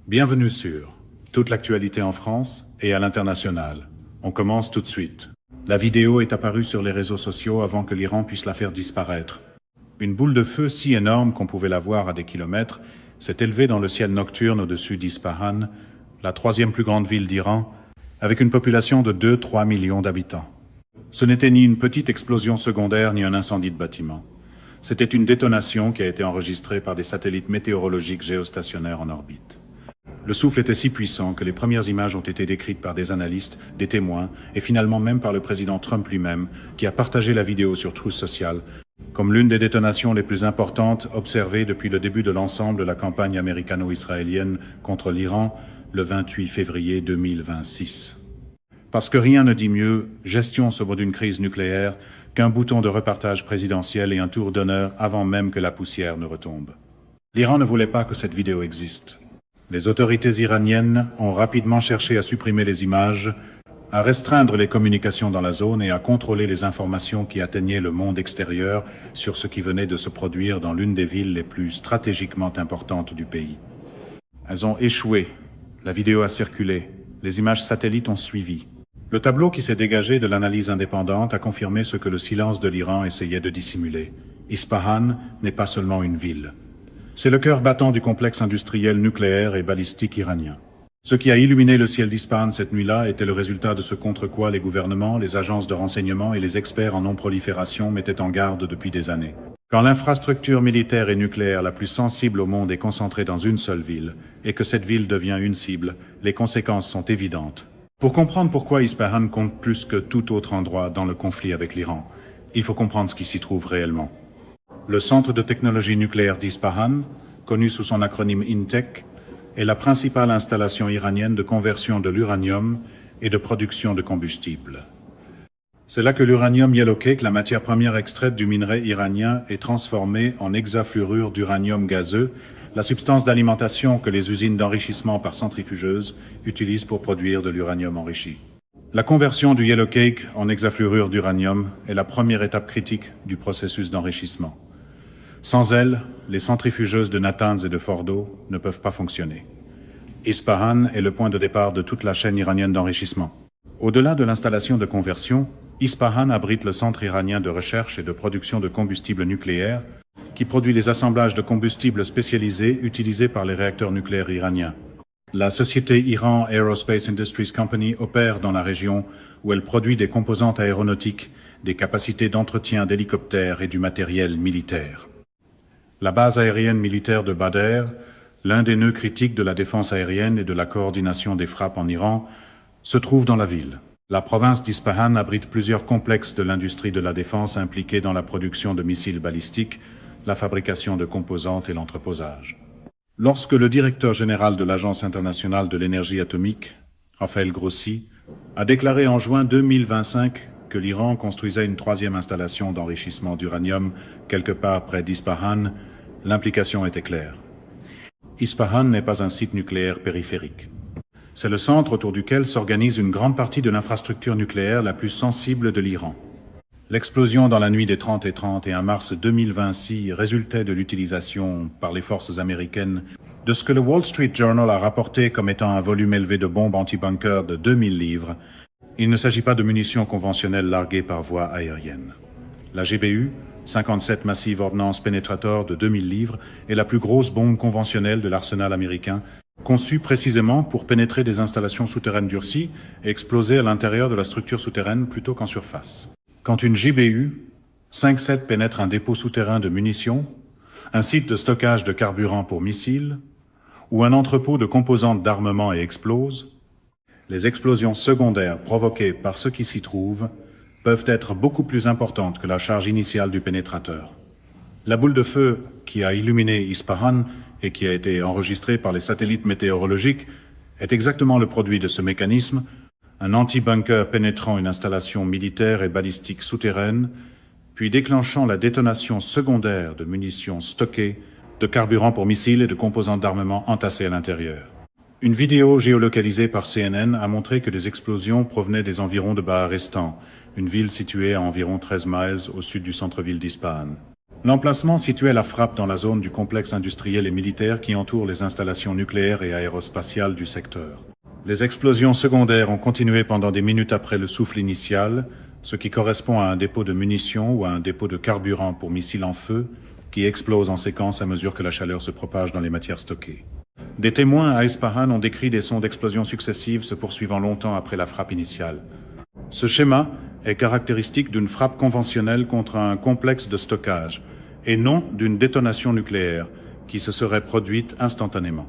Bienvenue sur toute l'actualité en France et à l'international. On commence tout de suite. La vidéo est apparue sur les réseaux sociaux avant que l'Iran puisse la faire disparaître. Une boule de feu si énorme qu'on pouvait la voir à des kilomètres s'est élevée dans le ciel nocturne au-dessus d'Ispahan, la troisième plus grande ville d'Iran, avec une population de 2-3 millions d'habitants. Ce n'était ni une petite explosion secondaire ni un incendie de bâtiment. C'était une détonation qui a été enregistrée par des satellites météorologiques géostationnaires en orbite. Le souffle était si puissant que les premières images ont été décrites par des analystes, des témoins et finalement même par le président Trump lui-même, qui a partagé la vidéo sur Truth Social comme l'une des détonations les plus importantes observées depuis le début de l'ensemble de la campagne américano-israélienne contre l'Iran le 28 février 2026. Parce que rien ne dit mieux gestion sobre d'une crise nucléaire qu'un bouton de repartage présidentiel et un tour d'honneur avant même que la poussière ne retombe. L'Iran ne voulait pas que cette vidéo existe. Les autorités iraniennes ont rapidement cherché à supprimer les images, à restreindre les communications dans la zone et à contrôler les informations qui atteignaient le monde extérieur sur ce qui venait de se produire dans l'une des villes les plus stratégiquement importantes du pays. Elles ont échoué. La vidéo a circulé. Les images satellites ont suivi. Le tableau qui s'est dégagé de l'analyse indépendante a confirmé ce que le silence de l'Iran essayait de dissimuler. Ispahan n'est pas seulement une ville. C'est le cœur battant du complexe industriel nucléaire et balistique iranien. Ce qui a illuminé le ciel d'Ispahan cette nuit-là était le résultat de ce contre quoi les gouvernements, les agences de renseignement et les experts en non-prolifération mettaient en garde depuis des années. Quand l'infrastructure militaire et nucléaire la plus sensible au monde est concentrée dans une seule ville, et que cette ville devient une cible, les conséquences sont évidentes. Pour comprendre pourquoi Ispahan compte plus que tout autre endroit dans le conflit avec l'Iran, il faut comprendre ce qui s'y trouve réellement. Le centre de technologie nucléaire d'Ispahan, connu sous son acronyme INTEC, est la principale installation iranienne de conversion de l'uranium et de production de combustible. C'est là que l'uranium yellowcake, la matière première extraite du minerai iranien, est transformée en hexafluorure d'uranium gazeux, la substance d'alimentation que les usines d'enrichissement par centrifugeuse utilisent pour produire de l'uranium enrichi. La conversion du yellowcake en hexafluorure d'uranium est la première étape critique du processus d'enrichissement. Sans elle, les centrifugeuses de Natanz et de Fordo ne peuvent pas fonctionner. Ispahan est le point de départ de toute la chaîne iranienne d'enrichissement. Au-delà de l'installation de conversion, Ispahan abrite le centre iranien de recherche et de production de combustible nucléaire, qui produit les assemblages de combustibles spécialisés utilisés par les réacteurs nucléaires iraniens. La société Iran Aerospace Industries Company opère dans la région où elle produit des composantes aéronautiques, des capacités d'entretien d'hélicoptères et du matériel militaire. La base aérienne militaire de Badr, l'un des nœuds critiques de la défense aérienne et de la coordination des frappes en Iran, se trouve dans la ville. La province d'Ispahan abrite plusieurs complexes de l'industrie de la défense impliqués dans la production de missiles balistiques, la fabrication de composantes et l'entreposage. Lorsque le directeur général de l'Agence internationale de l'énergie atomique, Rafael Grossi, a déclaré en juin 2025 que l'Iran construisait une troisième installation d'enrichissement d'uranium quelque part près d'Ispahan, l'implication était claire. Ispahan n'est pas un site nucléaire périphérique. C'est le centre autour duquel s'organise une grande partie de l'infrastructure nucléaire la plus sensible de l'Iran. L'explosion dans la nuit des 30 et 31 mars 2026 résultait de l'utilisation par les forces américaines de ce que le Wall Street Journal a rapporté comme étant un volume élevé de bombes anti-bunker de 2000 livres. Il ne s'agit pas de munitions conventionnelles larguées par voie aérienne. La GBU, 57 Massive Ordnance Penetrator de 2000 livres, est la plus grosse bombe conventionnelle de l'arsenal américain, conçue précisément pour pénétrer des installations souterraines durcies et exploser à l'intérieur de la structure souterraine plutôt qu'en surface. Quand une GBU 5-7 pénètre un dépôt souterrain de munitions, un site de stockage de carburant pour missiles ou un entrepôt de composantes d'armement et explose, les explosions secondaires provoquées par ce qui s'y trouve peuvent être beaucoup plus importantes que la charge initiale du pénétrateur. La boule de feu qui a illuminé Ispahan et qui a été enregistrée par les satellites météorologiques est exactement le produit de ce mécanisme, un anti-bunker pénétrant une installation militaire et balistique souterraine, puis déclenchant la détonation secondaire de munitions stockées, de carburant pour missiles et de composantes d'armement entassées à l'intérieur. Une vidéo géolocalisée par CNN a montré que les explosions provenaient des environs de Baharestan, une ville située à environ 13 miles au sud du centre-ville d'Ispahan. L'emplacement situait la frappe dans la zone du complexe industriel et militaire qui entoure les installations nucléaires et aérospatiales du secteur. Les explosions secondaires ont continué pendant des minutes après le souffle initial, ce qui correspond à un dépôt de munitions ou à un dépôt de carburant pour missiles en feu qui explose en séquence à mesure que la chaleur se propage dans les matières stockées. Des témoins à Ispahan ont décrit des sons d'explosions successives se poursuivant longtemps après la frappe initiale. Ce schéma est caractéristique d'une frappe conventionnelle contre un complexe de stockage, et non d'une détonation nucléaire qui se serait produite instantanément.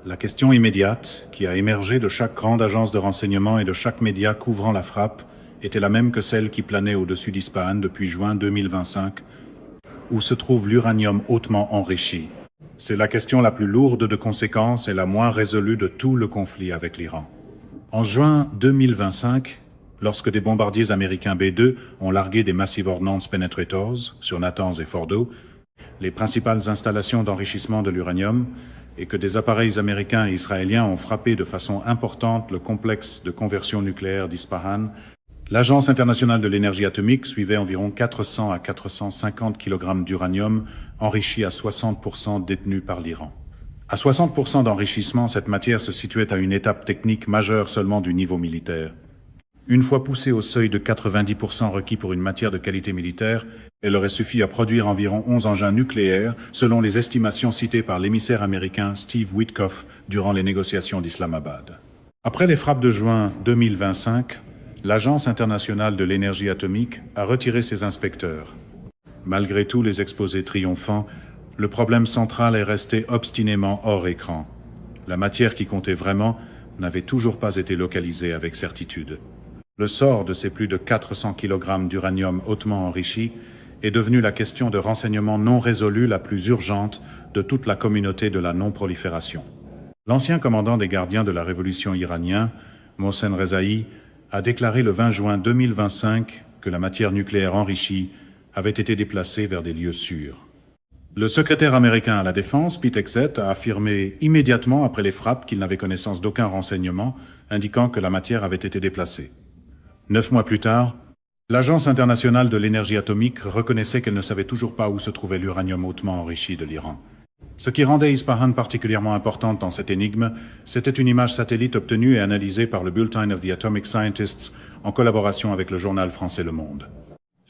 La question immédiate, qui a émergé de chaque grande agence de renseignement et de chaque média couvrant la frappe, était la même que celle qui planait au-dessus d'Ispahan depuis juin 2025, où se trouve l'uranium hautement enrichi. C'est la question la plus lourde de conséquences et la moins résolue de tout le conflit avec l'Iran. En juin 2025, lorsque des bombardiers américains B-2 ont largué des Massive Ordnance Penetrators sur Natanz et Fordo, les principales installations d'enrichissement de l'uranium, et que des appareils américains et israéliens ont frappé de façon importante le complexe de conversion nucléaire d'Ispahan, l'Agence internationale de l'énergie atomique suivait environ 400 à 450 kg d'uranium enrichi à 60% détenu par l'Iran. À 60% d'enrichissement, cette matière se situait à une étape technique majeure seulement du niveau militaire. Une fois poussée au seuil de 90% requis pour une matière de qualité militaire, elle aurait suffi à produire environ 11 engins nucléaires, selon les estimations citées par l'émissaire américain Steve Witkoff durant les négociations d'Islamabad. Après les frappes de juin 2025, l'Agence internationale de l'énergie atomique a retiré ses inspecteurs. Malgré tous les exposés triomphants, le problème central est resté obstinément hors écran. La matière qui comptait vraiment n'avait toujours pas été localisée avec certitude. Le sort de ces plus de 400 kg d'uranium hautement enrichi est devenu la question de renseignement non résolue la plus urgente de toute la communauté de la non-prolifération. L'ancien commandant des gardiens de la révolution iranien, Mohsen Rezaï, a déclaré le 20 juin 2025 que la matière nucléaire enrichie avait été déplacée vers des lieux sûrs. Le secrétaire américain à la Défense, Pete Hegseth, a affirmé immédiatement après les frappes qu'il n'avait connaissance d'aucun renseignement indiquant que la matière avait été déplacée. 9 mois plus tard, l'Agence internationale de l'énergie atomique reconnaissait qu'elle ne savait toujours pas où se trouvait l'uranium hautement enrichi de l'Iran. Ce qui rendait Ispahan particulièrement importante dans cette énigme, c'était une image satellite obtenue et analysée par le Bulletin of the Atomic Scientists en collaboration avec le journal français Le Monde.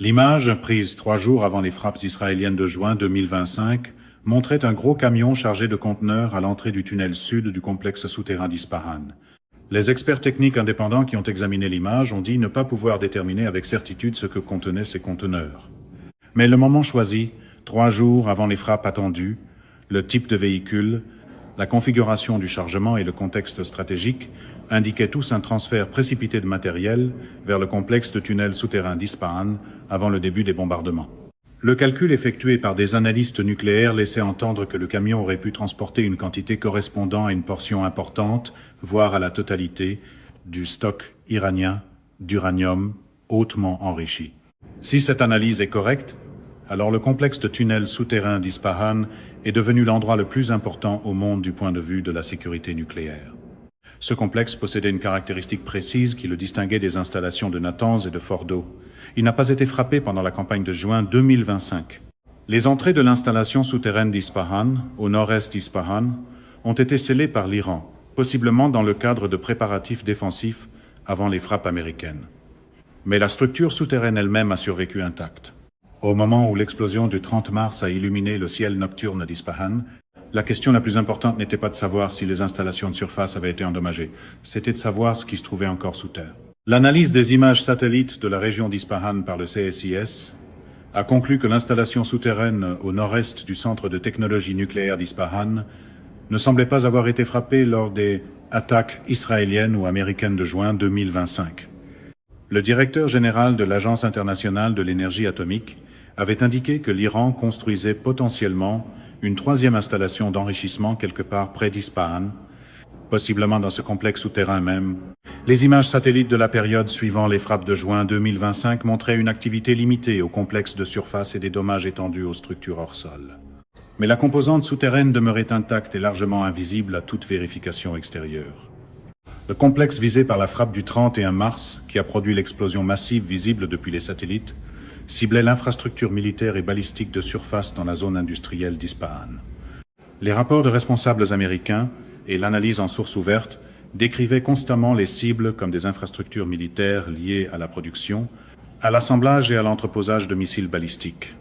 L'image, prise 3 jours avant les frappes israéliennes de juin 2025, montrait un gros camion chargé de conteneurs à l'entrée du tunnel sud du complexe souterrain d'Ispahan. Les experts techniques indépendants qui ont examiné l'image ont dit ne pas pouvoir déterminer avec certitude ce que contenaient ces conteneurs. Mais le moment choisi, 3 jours avant les frappes attendues, le type de véhicule, la configuration du chargement et le contexte stratégique indiquaient tous un transfert précipité de matériel vers le complexe de tunnels souterrains d'Ispahan avant le début des bombardements. Le calcul effectué par des analystes nucléaires laissait entendre que le camion aurait pu transporter une quantité correspondant à une portion importante, voire à la totalité, du stock iranien d'uranium hautement enrichi. Si cette analyse est correcte, alors le complexe de tunnels souterrains d'Ispahan est devenu l'endroit le plus important au monde du point de vue de la sécurité nucléaire. Ce complexe possédait une caractéristique précise qui le distinguait des installations de Natanz et de Fordo. Il n'a pas été frappé pendant la campagne de juin 2025. Les entrées de l'installation souterraine d'Ispahan, au nord-est d'Ispahan, ont été scellées par l'Iran, possiblement dans le cadre de préparatifs défensifs avant les frappes américaines. Mais la structure souterraine elle-même a survécu intacte. Au moment où l'explosion du 30 mars a illuminé le ciel nocturne d'Ispahan, la question la plus importante n'était pas de savoir si les installations de surface avaient été endommagées, c'était de savoir ce qui se trouvait encore sous terre. L'analyse des images satellites de la région d'Ispahan par le CSIS a conclu que l'installation souterraine au nord-est du centre de technologie nucléaire d'Ispahan ne semblait pas avoir été frappée lors des attaques israéliennes ou américaines de juin 2025. Le directeur général de l'Agence internationale de l'énergie atomique avait indiqué que l'Iran construisait potentiellement une 3e installation d'enrichissement quelque part près d'Ispahan, possiblement dans ce complexe souterrain même. Les images satellites de la période suivant les frappes de juin 2025 montraient une activité limitée au complexe de surface et des dommages étendus aux structures hors sol. Mais la composante souterraine demeurait intacte et largement invisible à toute vérification extérieure. Le complexe visé par la frappe du 31 mars, qui a produit l'explosion massive visible depuis les satellites, ciblait l'infrastructure militaire et balistique de surface dans la zone industrielle d'Ispahan. Les rapports de responsables américains et l'analyse en source ouverte décrivaient constamment les cibles comme des infrastructures militaires liées à la production, à l'assemblage et à l'entreposage de missiles balistiques.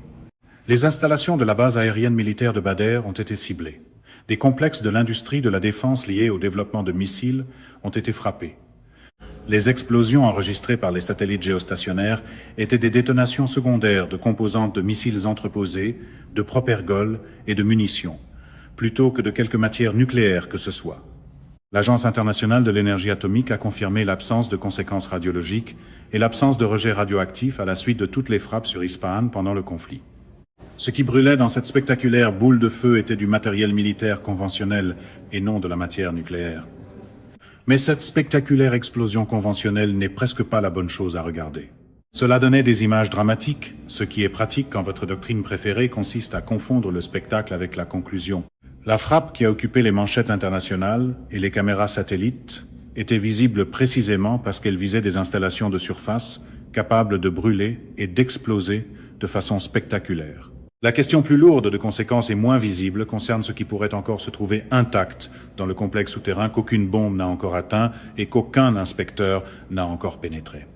Les installations de la base aérienne militaire de Badr ont été ciblées. Des complexes de l'industrie de la défense liés au développement de missiles ont été frappés. Les explosions enregistrées par les satellites géostationnaires étaient des détonations secondaires de composantes de missiles entreposés, de propergols et de munitions, plutôt que de quelque matière nucléaire que ce soit. L'Agence internationale de l'énergie atomique a confirmé l'absence de conséquences radiologiques et l'absence de rejets radioactifs à la suite de toutes les frappes sur Ispahan pendant le conflit. Ce qui brûlait dans cette spectaculaire boule de feu était du matériel militaire conventionnel et non de la matière nucléaire. Mais cette spectaculaire explosion conventionnelle n'est presque pas la bonne chose à regarder. Cela donnait des images dramatiques, ce qui est pratique quand votre doctrine préférée consiste à confondre le spectacle avec la conclusion. La frappe qui a occupé les manchettes internationales et les caméras satellites était visible précisément parce qu'elle visait des installations de surface capables de brûler et d'exploser de façon spectaculaire. La question plus lourde de conséquences et moins visible concerne ce qui pourrait encore se trouver intact dans le complexe souterrain qu'aucune bombe n'a encore atteint et qu'aucun inspecteur n'a encore pénétré.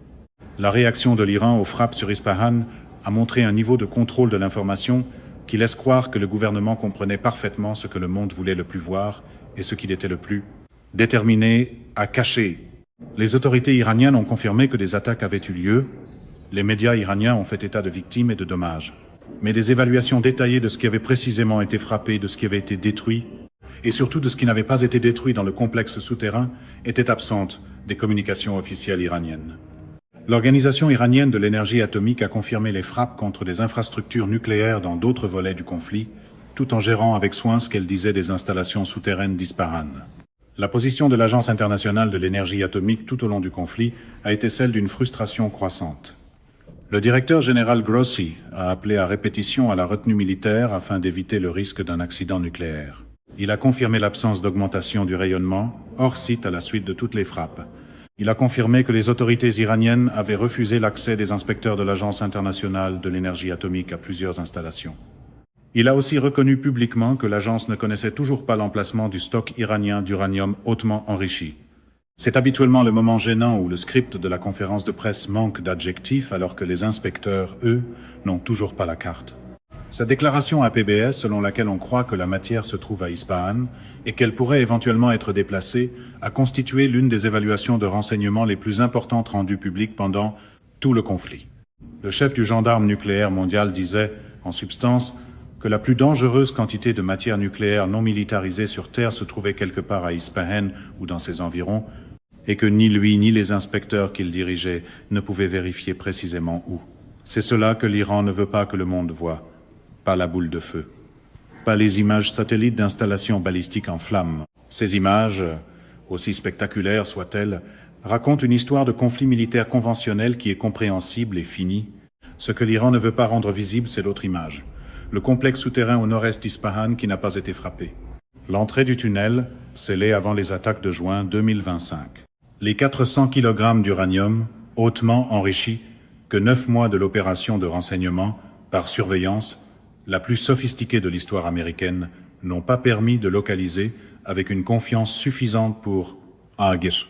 La réaction de l'Iran aux frappes sur Ispahan a montré un niveau de contrôle de l'information qui laisse croire que le gouvernement comprenait parfaitement ce que le monde voulait le plus voir et ce qu'il était le plus déterminé à cacher. Les autorités iraniennes ont confirmé que des attaques avaient eu lieu. Les médias iraniens ont fait état de victimes et de dommages. Mais des évaluations détaillées de ce qui avait précisément été frappé, de ce qui avait été détruit, et surtout de ce qui n'avait pas été détruit dans le complexe souterrain, étaient absentes des communications officielles iraniennes. L'Organisation iranienne de l'énergie atomique a confirmé les frappes contre des infrastructures nucléaires dans d'autres volets du conflit, tout en gérant avec soin ce qu'elle disait des installations souterraines d'Ispahan. La position de l'Agence internationale de l'énergie atomique tout au long du conflit a été celle d'une frustration croissante. Le directeur général Grossi a appelé à répétition à la retenue militaire afin d'éviter le risque d'un accident nucléaire. Il a confirmé l'absence d'augmentation du rayonnement, hors site à la suite de toutes les frappes. Il a confirmé que les autorités iraniennes avaient refusé l'accès des inspecteurs de l'Agence internationale de l'énergie atomique à plusieurs installations. Il a aussi reconnu publiquement que l'agence ne connaissait toujours pas l'emplacement du stock iranien d'uranium hautement enrichi. C'est habituellement le moment gênant où le script de la conférence de presse manque d'adjectifs alors que les inspecteurs, eux, n'ont toujours pas la carte. Sa déclaration à PBS selon laquelle on croit que la matière se trouve à Ispahan et qu'elle pourrait éventuellement être déplacée a constitué l'une des évaluations de renseignement les plus importantes rendues publiques pendant tout le conflit. Le chef du gendarme nucléaire mondial disait, en substance, que la plus dangereuse quantité de matière nucléaire non militarisée sur Terre se trouvait quelque part à Ispahan ou dans ses environs, et que ni lui ni les inspecteurs qu'il dirigeait ne pouvaient vérifier précisément où. C'est cela que l'Iran ne veut pas que le monde voie, pas la boule de feu, pas les images satellites d'installations balistiques en flammes. Ces images, aussi spectaculaires soient-elles, racontent une histoire de conflit militaire conventionnel qui est compréhensible et fini. Ce que l'Iran ne veut pas rendre visible, c'est l'autre image. Le complexe souterrain au nord-est d'Ispahan qui n'a pas été frappé. L'entrée du tunnel, scellée avant les attaques de juin 2025. Les 400 kg d'uranium, hautement enrichi, que 9 mois de l'opération de renseignement, par surveillance, la plus sophistiquée de l'histoire américaine, n'ont pas permis de localiser avec une confiance suffisante pour agir.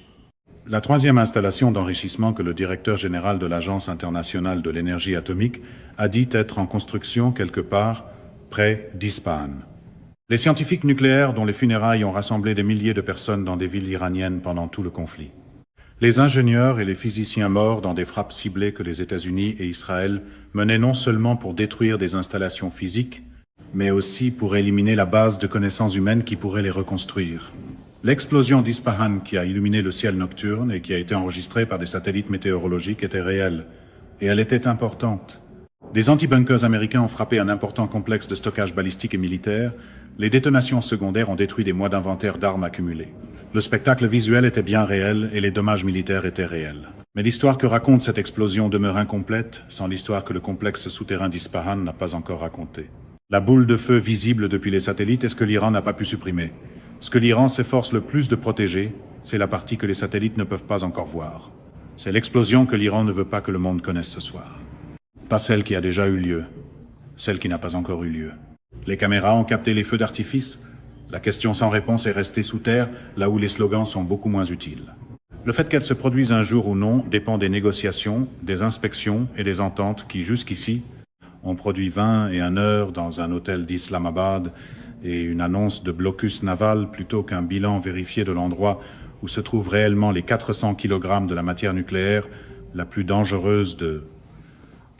La troisième installation d'enrichissement que le directeur général de l'Agence internationale de l'énergie atomique a dit être en construction quelque part près d'Ispahan. Les scientifiques nucléaires dont les funérailles ont rassemblé des milliers de personnes dans des villes iraniennes pendant tout le conflit. Les ingénieurs et les physiciens morts dans des frappes ciblées que les États-Unis et Israël menaient non seulement pour détruire des installations physiques, mais aussi pour éliminer la base de connaissances humaines qui pourrait les reconstruire. L'explosion d'Ispahan qui a illuminé le ciel nocturne et qui a été enregistrée par des satellites météorologiques était réelle, et elle était importante. Des anti-bunkers américains ont frappé un important complexe de stockage balistique et militaire. Les détonations secondaires ont détruit des mois d'inventaire d'armes accumulées. Le spectacle visuel était bien réel et les dommages militaires étaient réels. Mais l'histoire que raconte cette explosion demeure incomplète sans l'histoire que le complexe souterrain d'Ispahan n'a pas encore racontée. La boule de feu visible depuis les satellites est ce que l'Iran n'a pas pu supprimer. Ce que l'Iran s'efforce le plus de protéger, c'est la partie que les satellites ne peuvent pas encore voir. C'est l'explosion que l'Iran ne veut pas que le monde connaisse ce soir. pas celle qui a déjà eu lieu, celle qui n'a pas encore eu lieu. Les caméras ont capté les feux d'artifice. La question sans réponse est restée sous terre, là où les slogans sont beaucoup moins utiles. Le fait qu'elle se produise un jour ou non dépend des négociations, des inspections et des ententes qui, jusqu'ici, ont produit 20 et 1 heure dans un hôtel d'Islamabad et une annonce de blocus naval plutôt qu'un bilan vérifié de l'endroit où se trouvent réellement les 400 kg de la matière nucléaire la plus dangereuse de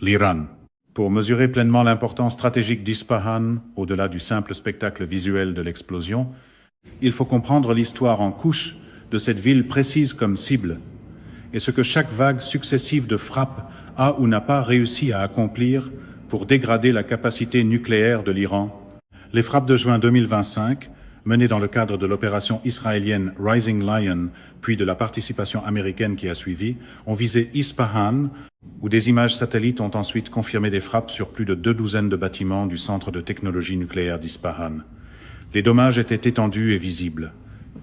l'Iran. Pour mesurer pleinement l'importance stratégique d'Ispahan, au-delà du simple spectacle visuel de l'explosion, il faut comprendre l'histoire en couches de cette ville précise comme cible, et ce que chaque vague successive de frappes a ou n'a pas réussi à accomplir pour dégrader la capacité nucléaire de l'Iran. Les frappes de juin 2025, menées dans le cadre de l'opération israélienne Rising Lion, puis de la participation américaine qui a suivi, ont visé Ispahan, où des images satellites ont ensuite confirmé des frappes sur plus de 2 douzaines de bâtiments du centre de technologie nucléaire d'Ispahan. Les dommages étaient étendus et visibles.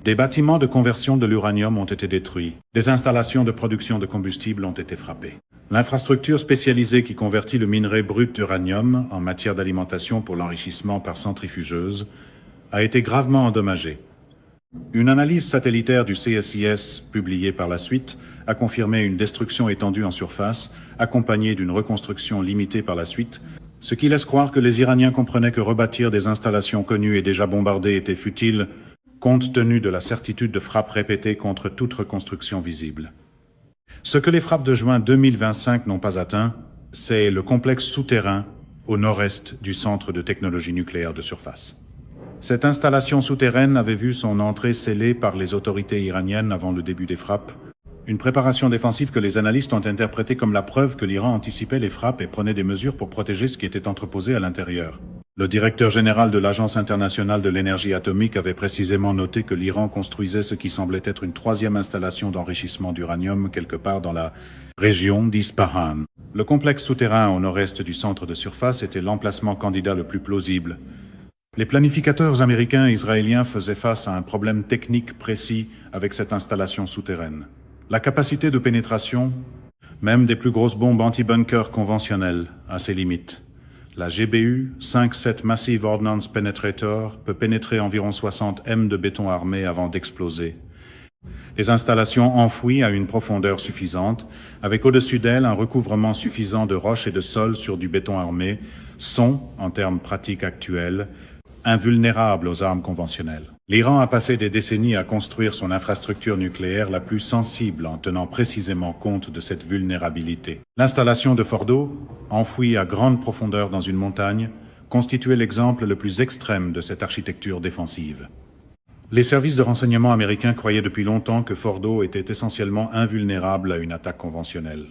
Des bâtiments de conversion de l'uranium ont été détruits. Des installations de production de combustible ont été frappées. L'infrastructure spécialisée qui convertit le minerai brut d'uranium en matière d'alimentation pour l'enrichissement par centrifugeuse a été gravement endommagée. Une analyse satellitaire du CSIS, publiée par la suite, a confirmé une destruction étendue en surface, accompagnée d'une reconstruction limitée par la suite, ce qui laisse croire que les Iraniens comprenaient que rebâtir des installations connues et déjà bombardées était futile, compte tenu de la certitude de frappes répétées contre toute reconstruction visible. Ce que les frappes de juin 2025 n'ont pas atteint, c'est le complexe souterrain au nord-est du centre de technologie nucléaire de surface. Cette installation souterraine avait vu son entrée scellée par les autorités iraniennes avant le début des frappes, une préparation défensive que les analystes ont interprétée comme la preuve que l'Iran anticipait les frappes et prenait des mesures pour protéger ce qui était entreposé à l'intérieur. Le directeur général de l'Agence internationale de l'énergie atomique avait précisément noté que l'Iran construisait ce qui semblait être une 3e installation d'enrichissement d'uranium quelque part dans la région d'Ispahan. Le complexe souterrain au nord-est du centre de surface était l'emplacement candidat le plus plausible. Les planificateurs américains et israéliens faisaient face à un problème technique précis avec cette installation souterraine. La capacité de pénétration, même des plus grosses bombes anti-bunker conventionnelles, a ses limites. La GBU 5-7 Massive Ordnance Penetrator peut pénétrer environ 60 m de béton armé avant d'exploser. Les installations enfouies à une profondeur suffisante, avec au-dessus d'elles un recouvrement suffisant de roches et de sol sur du béton armé, sont, en termes pratiques actuels, invulnérables aux armes conventionnelles. L'Iran a passé des décennies à construire son infrastructure nucléaire la plus sensible en tenant précisément compte de cette vulnérabilité. L'installation de Fordo, enfouie à grande profondeur dans une montagne, constituait l'exemple le plus extrême de cette architecture défensive. Les services de renseignement américains croyaient depuis longtemps que Fordo était essentiellement invulnérable à une attaque conventionnelle.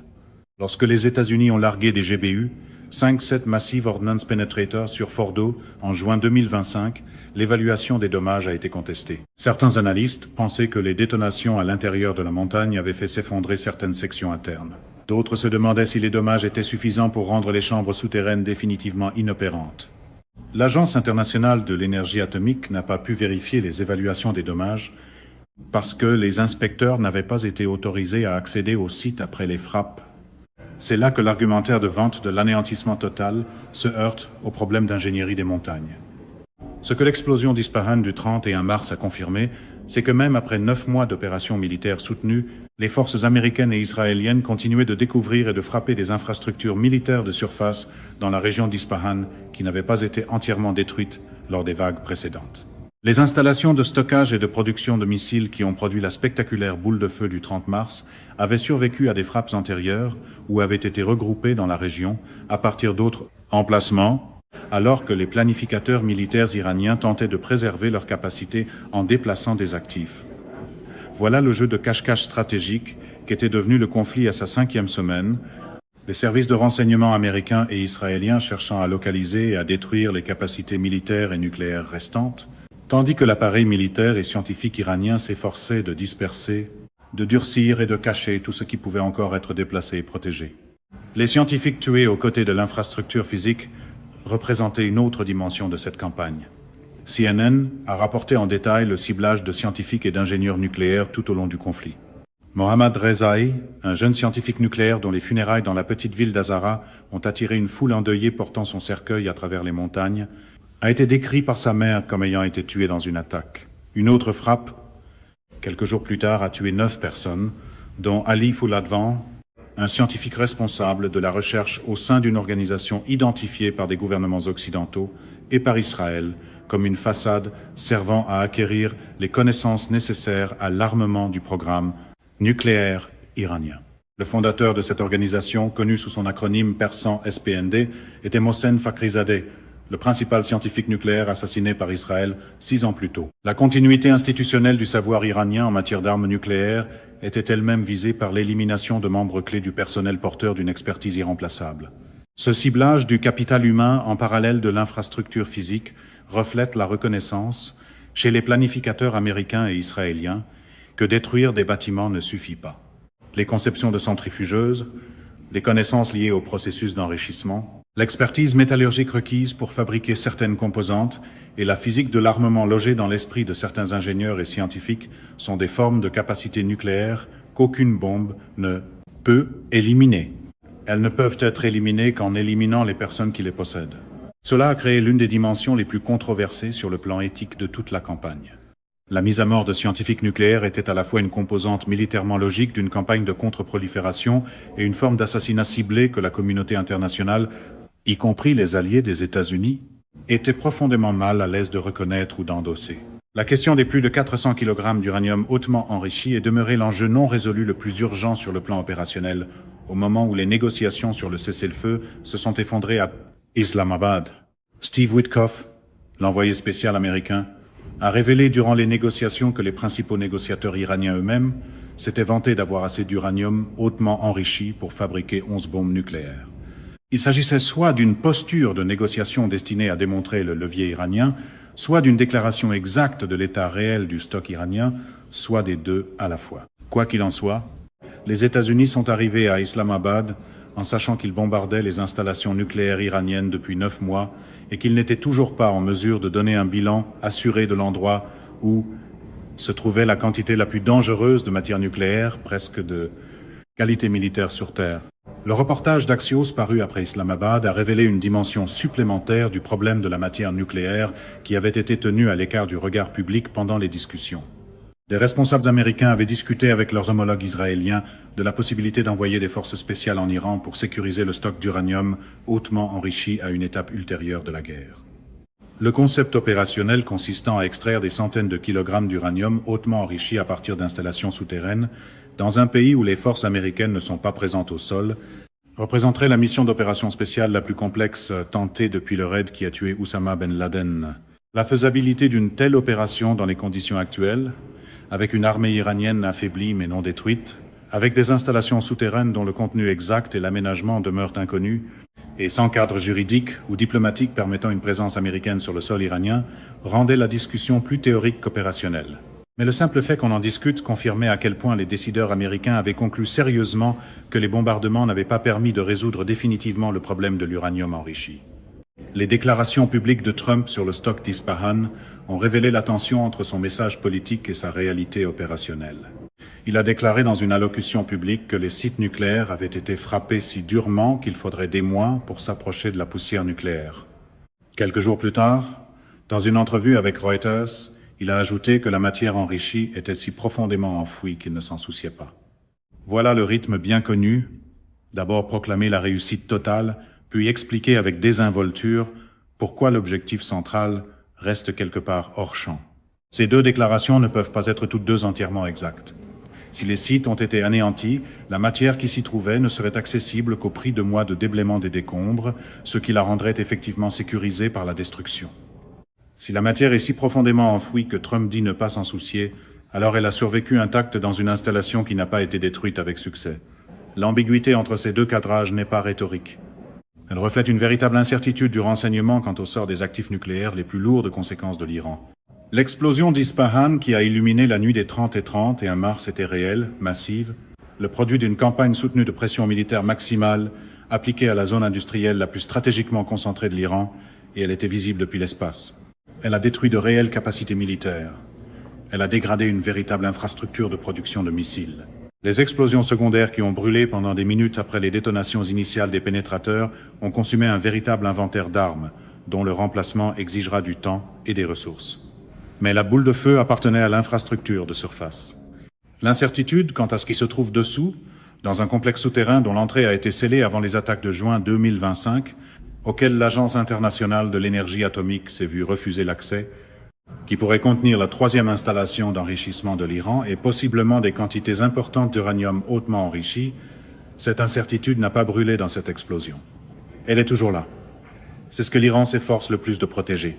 Lorsque les États-Unis ont largué des GBU, 5-7 Massive Ordnance Penetrator sur Fordo en juin 2025, l'évaluation des dommages a été contestée. Certains analystes pensaient que les détonations à l'intérieur de la montagne avaient fait s'effondrer certaines sections internes. D'autres se demandaient si les dommages étaient suffisants pour rendre les chambres souterraines définitivement inopérantes. L'Agence internationale de l'énergie atomique n'a pas pu vérifier les évaluations des dommages parce que les inspecteurs n'avaient pas été autorisés à accéder au site après les frappes. C'est là que l'argumentaire de vente de l'anéantissement total se heurte au problème d'ingénierie des montagnes. Ce que l'explosion d'Ispahan du 31 mars a confirmé, c'est que même après 9 mois d'opérations militaires soutenues, les forces américaines et israéliennes continuaient de découvrir et de frapper des infrastructures militaires de surface dans la région d'Ispahan qui n'avaient pas été entièrement détruites lors des vagues précédentes. Les installations de stockage et de production de missiles qui ont produit la spectaculaire boule de feu du 30 mars avaient survécu à des frappes antérieures ou avaient été regroupées dans la région à partir d'autres emplacements, alors que les planificateurs militaires iraniens tentaient de préserver leurs capacités en déplaçant des actifs. Voilà le jeu de cache-cache stratégique qu'était devenu le conflit à sa 5e semaine, les services de renseignement américains et israéliens cherchant à localiser et à détruire les capacités militaires et nucléaires restantes, tandis que l'appareil militaire et scientifique iranien s'efforçait de disperser, de durcir et de cacher tout ce qui pouvait encore être déplacé et protégé. Les scientifiques tués aux côtés de l'infrastructure physique représentaient une autre dimension de cette campagne. CNN a rapporté en détail le ciblage de scientifiques et d'ingénieurs nucléaires tout au long du conflit. Mohammad Rezaei, un jeune scientifique nucléaire dont les funérailles dans la petite ville d'Azara ont attiré une foule endeuillée portant son cercueil à travers les montagnes, a été décrit par sa mère comme ayant été tué dans une attaque. Une autre frappe, quelques jours plus tard, a tué 9 personnes, dont Ali Fouladvan, un scientifique responsable de la recherche au sein d'une organisation identifiée par des gouvernements occidentaux et par Israël comme une façade servant à acquérir les connaissances nécessaires à l'armement du programme nucléaire iranien. Le fondateur de cette organisation, connu sous son acronyme persan SPND, était Mohsen Fakhrizadeh, le principal scientifique nucléaire assassiné par Israël 6 ans plus tôt. La continuité institutionnelle du savoir iranien en matière d'armes nucléaires était elle-même visée par l'élimination de membres clés du personnel porteur d'une expertise irremplaçable. Ce ciblage du capital humain en parallèle de l'infrastructure physique reflète la reconnaissance, chez les planificateurs américains et israéliens, que détruire des bâtiments ne suffit pas. Les conceptions de centrifugeuses, les connaissances liées au processus d'enrichissement, l'expertise métallurgique requise pour fabriquer certaines composantes et la physique de l'armement logée dans l'esprit de certains ingénieurs et scientifiques sont des formes de capacité nucléaire qu'aucune bombe ne peut éliminer. Elles ne peuvent être éliminées qu'en éliminant les personnes qui les possèdent. Cela a créé l'une des dimensions les plus controversées sur le plan éthique de toute la campagne. La mise à mort de scientifiques nucléaires était à la fois une composante militairement logique d'une campagne de contre-prolifération et une forme d'assassinat ciblé que la communauté internationale, y compris les alliés des États-Unis, était profondément mal à l'aise de reconnaître ou d'endosser. La question des plus de 400 kg d'uranium hautement enrichi est demeurée l'enjeu non résolu le plus urgent sur le plan opérationnel, au moment où les négociations sur le cessez-le-feu se sont effondrées à Islamabad. Steve Witkoff, l'envoyé spécial américain, a révélé durant les négociations que les principaux négociateurs iraniens eux-mêmes s'étaient vantés d'avoir assez d'uranium hautement enrichi pour fabriquer 11 bombes nucléaires. Il s'agissait soit d'une posture de négociation destinée à démontrer le levier iranien, soit d'une déclaration exacte de l'état réel du stock iranien, soit des deux à la fois. Quoi qu'il en soit, les États-Unis sont arrivés à Islamabad en sachant qu'ils bombardaient les installations nucléaires iraniennes depuis 9 mois et qu'ils n'étaient toujours pas en mesure de donner un bilan assuré de l'endroit où se trouvait la quantité la plus dangereuse de matière nucléaire, presque de qualité militaire sur Terre. Le reportage d'Axios paru après Islamabad a révélé une dimension supplémentaire du problème de la matière nucléaire qui avait été tenue à l'écart du regard public pendant les discussions. Des responsables américains avaient discuté avec leurs homologues israéliens de la possibilité d'envoyer des forces spéciales en Iran pour sécuriser le stock d'uranium hautement enrichi à une étape ultérieure de la guerre. Le concept opérationnel consistant à extraire des centaines de kilogrammes d'uranium hautement enrichi à partir d'installations souterraines dans un pays où les forces américaines ne sont pas présentes au sol représenterait la mission d'opération spéciale la plus complexe tentée depuis le raid qui a tué Oussama Ben Laden. La faisabilité d'une telle opération dans les conditions actuelles, avec une armée iranienne affaiblie mais non détruite, avec des installations souterraines dont le contenu exact et l'aménagement demeurent inconnus, et sans cadre juridique ou diplomatique permettant une présence américaine sur le sol iranien, rendait la discussion plus théorique qu'opérationnelle. Mais le simple fait qu'on en discute confirmait à quel point les décideurs américains avaient conclu sérieusement que les bombardements n'avaient pas permis de résoudre définitivement le problème de l'uranium enrichi. Les déclarations publiques de Trump sur le stock d'Ispahan ont révélé la tension entre son message politique et sa réalité opérationnelle. Il a déclaré dans une allocution publique que les sites nucléaires avaient été frappés si durement qu'il faudrait des mois pour s'approcher de la poussière nucléaire. Quelques jours plus tard, dans une entrevue avec Reuters, il a ajouté que la matière enrichie était si profondément enfouie qu'il ne s'en souciait pas. Voilà le rythme bien connu, d'abord proclamer la réussite totale, puis expliquer avec désinvolture pourquoi l'objectif central reste quelque part hors champ. Ces deux déclarations ne peuvent pas être toutes deux entièrement exactes. Si les sites ont été anéantis, la matière qui s'y trouvait ne serait accessible qu'au prix de mois de déblaiement des décombres, ce qui la rendrait effectivement sécurisée par la destruction. Si la matière est si profondément enfouie que Trump dit ne pas s'en soucier, alors elle a survécu intacte dans une installation qui n'a pas été détruite avec succès. L'ambiguïté entre ces deux cadrages n'est pas rhétorique. Elle reflète une véritable incertitude du renseignement quant au sort des actifs nucléaires les plus lourdes conséquences de l'Iran. L'explosion d'Ispahan qui a illuminé la nuit des 30 et 31 mars était réelle, massive, le produit d'une campagne soutenue de pression militaire maximale appliquée à la zone industrielle la plus stratégiquement concentrée de l'Iran, et elle était visible depuis l'espace. Elle a détruit de réelles capacités militaires. Elle a dégradé une véritable infrastructure de production de missiles. Les explosions secondaires qui ont brûlé pendant des minutes après les détonations initiales des pénétrateurs ont consumé un véritable inventaire d'armes, dont le remplacement exigera du temps et des ressources. Mais la boule de feu appartenait à l'infrastructure de surface. L'incertitude quant à ce qui se trouve dessous, dans un complexe souterrain dont l'entrée a été scellée avant les attaques de juin 2025, auquel l'Agence internationale de l'énergie atomique s'est vue refuser l'accès, qui pourrait contenir la troisième installation d'enrichissement de l'Iran et possiblement des quantités importantes d'uranium hautement enrichi, cette incertitude n'a pas brûlé dans cette explosion. Elle est toujours là. C'est ce que l'Iran s'efforce le plus de protéger.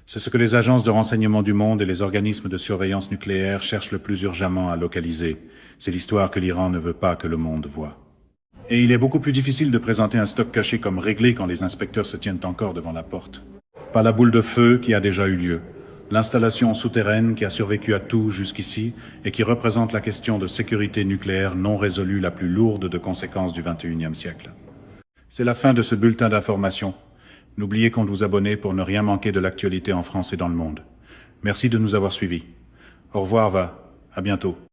C'est ce que les agences de renseignement du monde et les organismes de surveillance nucléaire cherchent le plus urgemment à localiser. C'est l'histoire que l'Iran ne veut pas que le monde voie. Et il est beaucoup plus difficile de présenter un stock caché comme réglé quand les inspecteurs se tiennent encore devant la porte. Pas la boule de feu qui a déjà eu lieu. L'installation souterraine qui a survécu à tout jusqu'ici et qui représente la question de sécurité nucléaire non résolue la plus lourde de conséquences du XXIe siècle. C'est la fin de ce bulletin d'information. N'oubliez qu'à vous abonner pour ne rien manquer de l'actualité en France et dans le monde. Merci de nous avoir suivis. Au revoir, à bientôt.